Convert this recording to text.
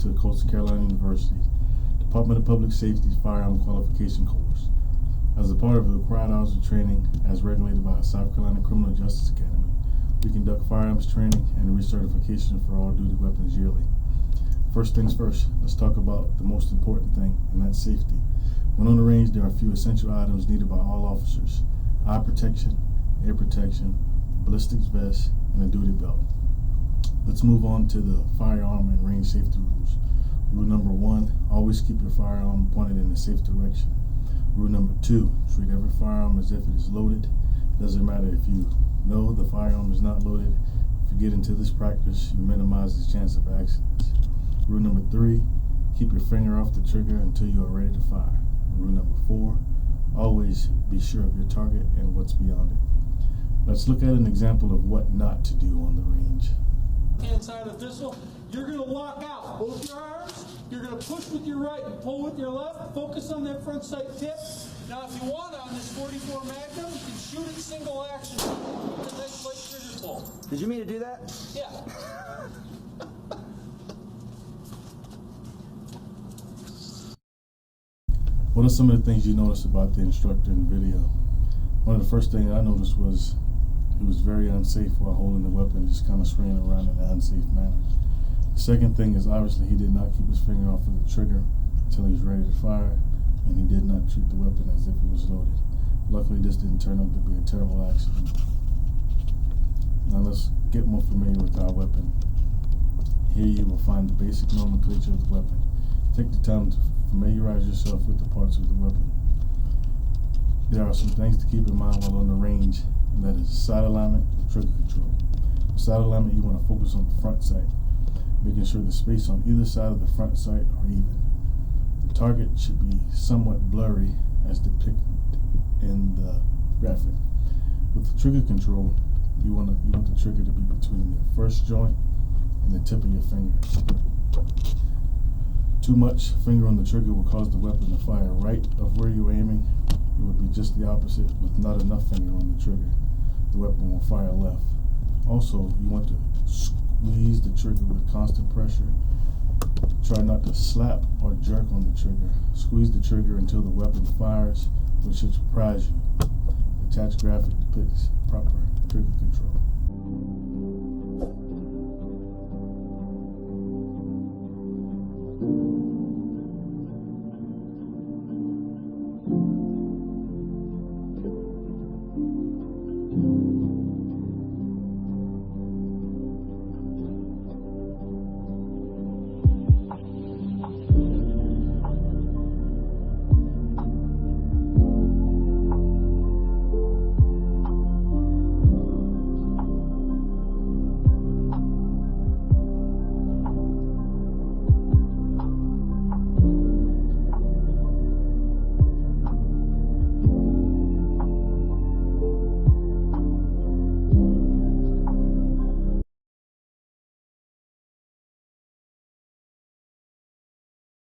to Coastal Carolina University's Department of Public Safety's Firearm Qualification course. As a part of the required hours of training as regulated by the South Carolina Criminal Justice Academy, we conduct firearms training and recertification for all duty weapons yearly. First things first, let's talk about the most important thing, and that's safety. When on the range, there are a few essential items needed by all officers: eye protection, air protection, ballistics vest, and a duty belt. Let's move on to the firearm and range safety rules. Rule number 1, always keep your firearm pointed in a safe direction. Rule number 2, treat every firearm as if it is loaded. It doesn't matter if you know the firearm is not loaded. If you get into this practice, you minimize the chance of accidents. Rule number 3, keep your finger off the trigger until you are ready to fire. Rule number 4, always be sure of your target and what's beyond it. Let's look at an example of what not to do on the range. Hand side of the pistol, you're going to lock out both your arms. You're going to push with your right and pull with your left. Focus on that front sight tip. Now, if you want on this 44 Magnum, you can shoot it single action. That's like trigger pull. Did you mean to do that? Yeah. What are some of the things you noticed about the instructor in the video? One of the first things I noticed was he was very unsafe while holding the weapon, just kind of swinging around in an unsafe manner. The second thing is obviously he did not keep his finger off of the trigger until he was ready to fire, and he did not treat the weapon as if it was loaded. Luckily, this didn't turn out to be a terrible accident. Now let's get more familiar with our weapon. Here you will find the basic nomenclature of the weapon. Take the time to familiarize yourself with the parts of the weapon. There are some things to keep in mind while on the range, and that is sight alignment and trigger control. For sight alignment, you want to focus on the front sight, making sure the space on either side of the front sight are even. The target should be somewhat blurry as depicted in the graphic. With the trigger control, you want the trigger to be between the first joint and the tip of your fingers. Too much finger on the trigger will cause the weapon to fire right of where you're aiming. It would be just the opposite with not enough finger on the trigger. The weapon will fire left. Also, you want to squeeze the trigger with constant pressure. Try not to slap or jerk on the trigger. Squeeze the trigger until the weapon fires, which should surprise you. The attached graphic depicts proper trigger control.